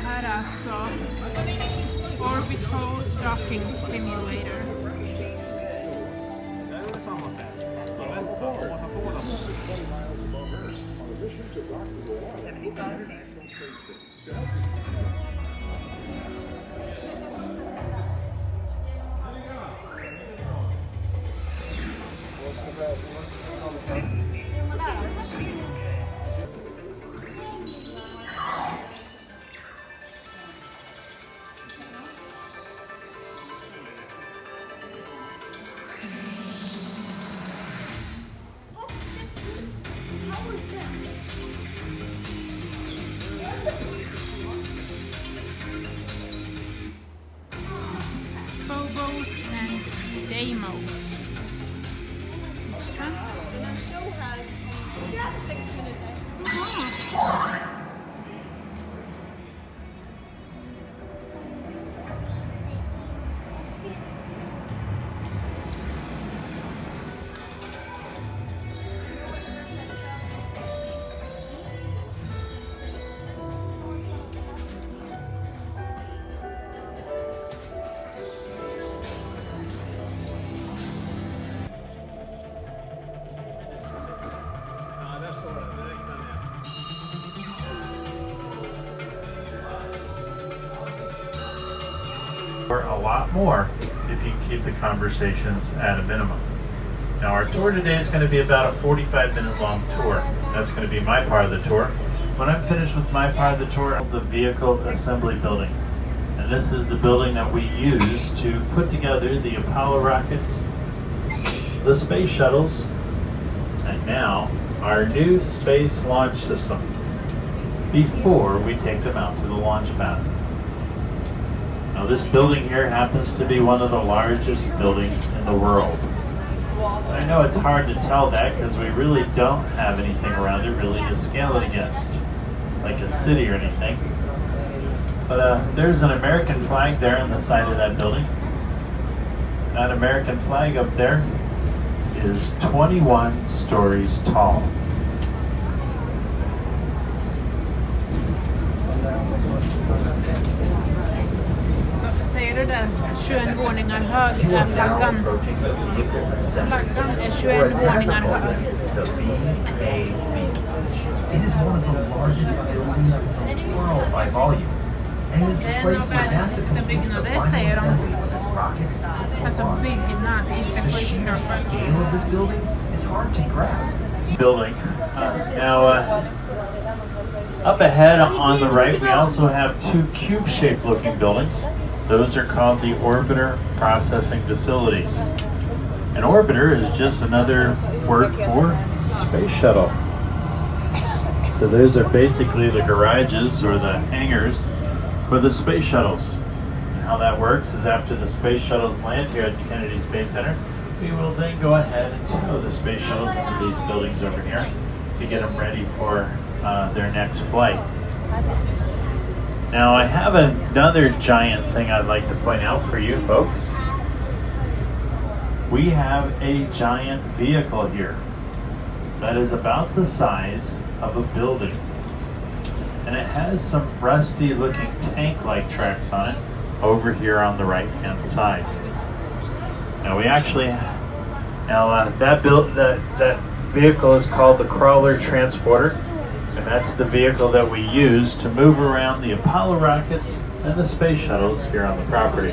Här är alltså Orbital Docking Simulator. Phobos and Deimos. Det är en show här om 6 minuter. A lot more if you keep the conversations at a minimum. Now our tour today is going to be about a 45-minute long tour. That's going to be my part of the tour. When I'm finished with my part of the tour, the vehicle assembly building. And this is the building that we use to put together the Apollo rockets, the space shuttles, and now our new space launch system before we take them out to the launch pad. Now this building here happens to be one of the largest buildings in the world. I know it's hard to tell that because we really don't have anything around it really to scale it against, like a city or anything. But there's an American flag there on the side of that building. That American flag up there is 21 stories tall. Säger du det? 21 våningar hög är flaggan. Flaggan är 21 våningar hög. It is one of the largest buildings in the world by volume, and is Det är en placed av where världens NASA högsta completes the byggnader, final säger de. assembly of its rockets. Alltså byggnad, inte The sheer skyskrapor. scale of this building is hard to grasp. Building. Up ahead on the right, we also have two cube-shaped looking buildings. Those are called the Orbiter Processing Facilities. An orbiter is just another word for space shuttle. So those are basically the garages or the hangars for the space shuttles. And how that works is after the space shuttles land here at the Kennedy Space Center, we will then go ahead and tow the space shuttles into these buildings over here to get them ready for their next flight. Now I have another giant thing I'd like to point out for you folks. We have a giant vehicle here that is about the size of a building. And it has some rusty looking tank-like tracks on it over here on the right hand side. Now we actually, that vehicle is called the Crawler Transporter. And that's the vehicle that we use to move around the Apollo rockets and the space shuttles here on the property.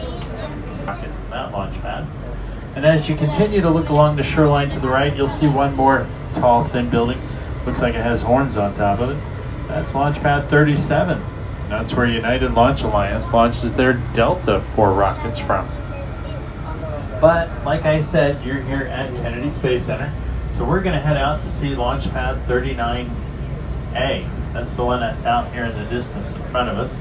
Rocket from that launch pad. And as you continue to look along the shoreline to the right, you'll see one more tall, thin building. Looks like it has horns on top of it. That's Launch Pad 37. That's where United Launch Alliance launches their Delta IV rockets from. But like I said, you're here at Kennedy Space Center. So we're going to head out to see Launch Pad 39A. That's the one that's out here in the distance in front of us.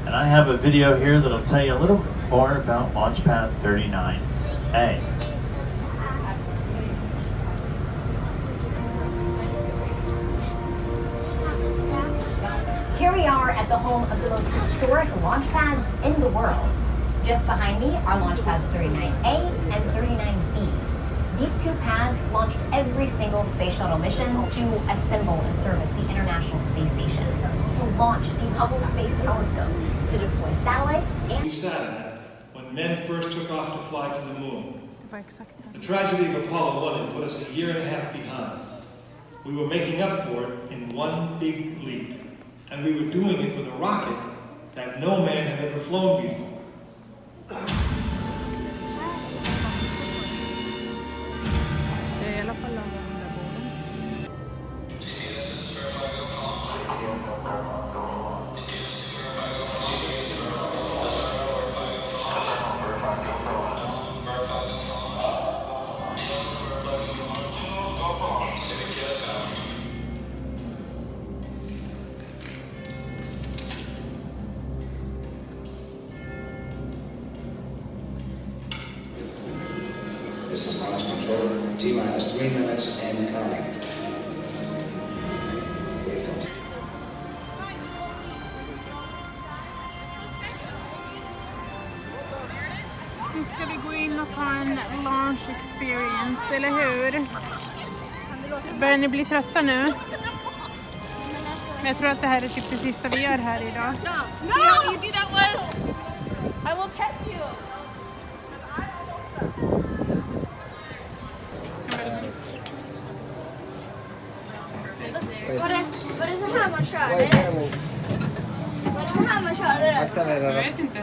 And I have a video here that'll tell you a little bit more about Launch Pad 39A. Here we are at the home of the most historic launch pads in the world. Just behind me are launch pads 39A and 39B. These two pads launched every single space shuttle mission to assemble and service the International Space Station, to launch the Hubble Space Telescope, to deploy satellites and... We sat when men first took off to fly to the moon. Det var exakt det. The tragedy of Apollo 1 had put us a year and a half behind. We were making up for it in one big leap, and we were doing it with a rocket that no man had ever flown before. Det är i alla fall alla de där borden. This is launch control. T-minus 3 minutes and counting. Nu ska vi gå in och ta en launch experience, eller hur? Börjar ni bli trötta nu? Jag tror att det här är typ det sista vi gör här idag. No! See how easy that was? I will catch you. Var det så här man körde? Var det så här man körde? Jag vet inte.